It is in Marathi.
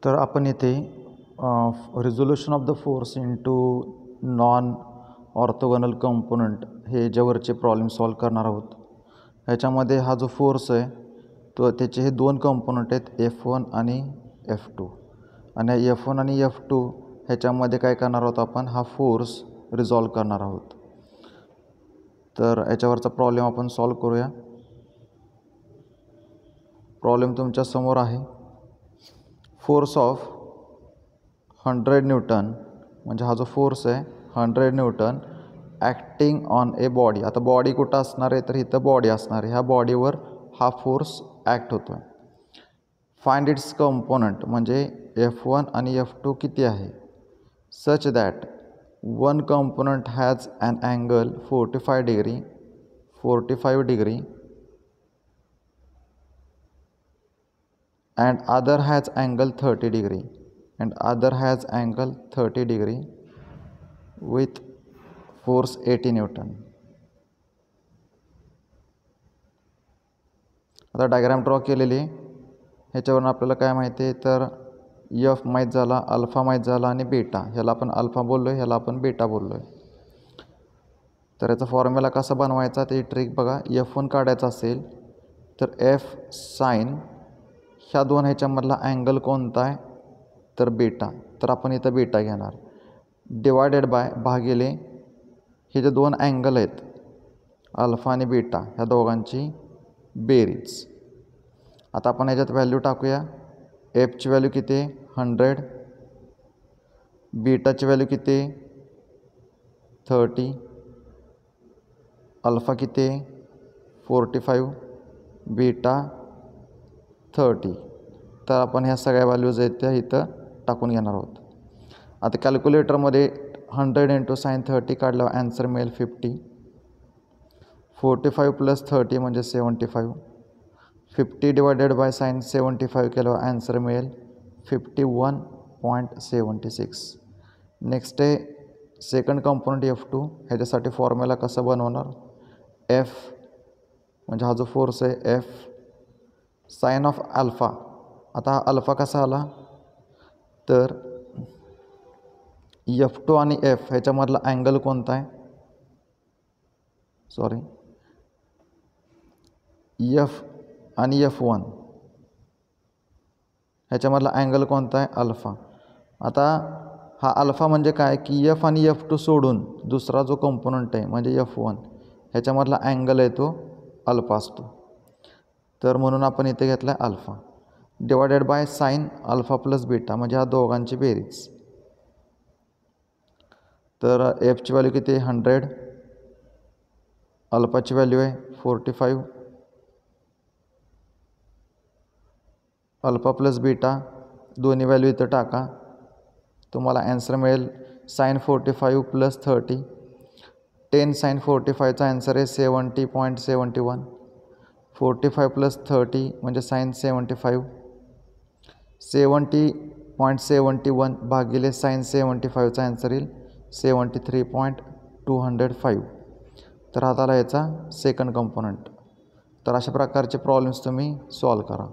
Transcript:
तर आपण इथे resolution of the force into non orthogonal component हे याच्यावरचे प्रॉब्लेम सॉल्व करणार आहोत. ह्याच्यामध्ये हा जो फोर्स आहे तो त्याचे हे दोन कंपोनंट आहेत F1 आणि F2. आणि F1 आणि F2 ह्याच्यामध्ये काय करणार आहोत आपण हा फोर्स रिझॉल्व करणार आहोत. तर याच्यावरचा प्रॉब्लेम आपण सॉल्व करूया. प्रॉब्लेम तुमच्या समोर आहे. फोर्स ऑफ 100 न्यूटन म्हणजे हा जो फोर्स आहे 100 Newton acting on a body. आता बॉडी कुठं असणार आहे तर इथं बॉडी असणार आहे. ह्या बॉडीवर हा फोर्स ॲक्ट होतो आहे. फाइंड इट्स कंपोनंट म्हणजे F1 आणि F2 किती आहे. Such that one component has an angle 45 degree and other has angle 30 degree and other has angle 30 degree with force 80 Newton. आता डायग्राम ड्रॉ केलेली. ह्याच्यावरून आपल्याला काय माहिती आहे तर F माहीत झाला, अल्फा माहीत झाला आणि बीटा. ह्याला आपण अल्फा बोललो आहे, ह्याला आपण बीटा बोललो आहे. तर याचा फॉर्म्युला कसा बनवायचा ते ट्रिक बघा. F1 काढायचा असेल तर F साइन ह्या दोन ह्याच्यामधला अँगल कोणता आहे तर बीटा. तर आपण इथं बीटा घेणार. डिवायडेड बाय भागिले हे जे दोन अँगल आहेत अल्फा आणि बीटा ह्या दोघांची बेरीज. आता आपण ह्याच्यात व्हॅल्यू टाकूया. एफची व्हॅल्यू किती आहे 100, बीटाची व्हॅल्यू किती आहे 30, अल्फा किती आहे 45, बीटा 30. तर आपण ह्या सगळ्या व्हॅल्यूज आहेत त्या इथं टाकून घेणार आहोत. आता कॅल्क्युलेटरमध्ये 100 × sin 30 काढल्यावर ॲन्सर मिळेल 50. 45 + 30 म्हणजे 75. 50 डिवायडेड बाय sin 75 केल्यावर ॲन्सर मिळेल 51.76. नेक्स्ट आहे सेकंड कंपोनंट F2. ह्याच्यासाठी फॉर्म्युला कसं बनवणार. F म्हणजे हा जो फोर्स आहे F साइन ऑफ अल्फा. आता हा अल्फा कसा आला तर F2 आणि F ह्याच्यामधला अँगल कोणता आहे F आणि F1 ह्याच्यामधला अँगल कोणता आहे अल्फा. आता हा अल्फा म्हणजे काय की F आणि F2 सोडून दुसरा जो कंपोनंट आहे म्हणजे F1 ह्याच्यामधला अँगल आहे तो अल्फा असतो. तर म्हणून आपण इथे घेतला आहे alpha. Divided by sine alpha plus beta म्हणजे ह्या दोघांची बेरीज. तर एफची व्हॅल्यू किती आहे 100, अल्फाची व्हॅल्यू आहे 45, अल्फा प्लस बीटा दोन्ही व्हॅल्यू इथं टाका. तुम्हाला ॲन्सर मिळेल sin 45 + 30. 10 sin 45चा ॲन्सर आहे 70.71. 45 + 30 म्हणजे sin 75. 70.71 भागिले sin 75चा ॲन्सर येईल 73.205. तर आता याचा सेकंड कंपोनंट. तर अशा प्रकारचे प्रॉब्लेम्स तुम्ही सॉल्व करा.